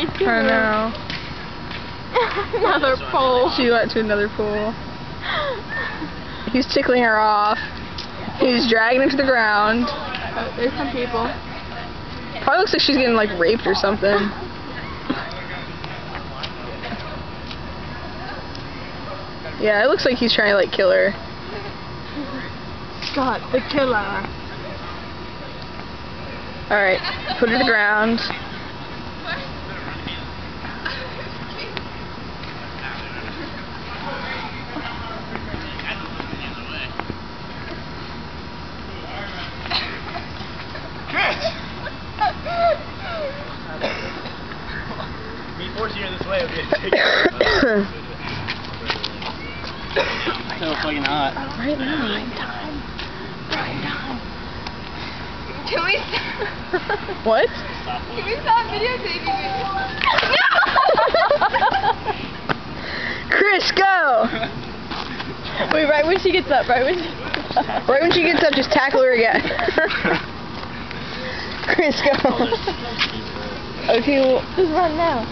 I know. Another pole. She went to another pool. He's tickling her off. He's dragging her to the ground. Oh, there's some people. Probably looks like she's getting like raped or something. Yeah, it looks like he's trying to like kill her. Scott, the killer. Alright, put her to the ground. Me forcing you this way would be a ticket. So fucking hot. Right now. Can we stop? What? Can we stop videotaping me? Chris, go! Wait, right when she gets up, Right when she gets up, just tackle her again. Chris, go. Okay, well, Just run now.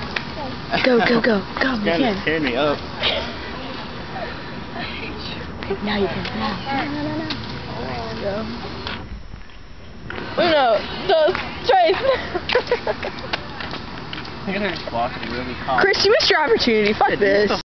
go. Go, It's you kind of can. tearing me up. Now you can. No. Go. Wait, no. Trace. I'm gonna just walk really hot. Chris, you missed your opportunity. Fuck this.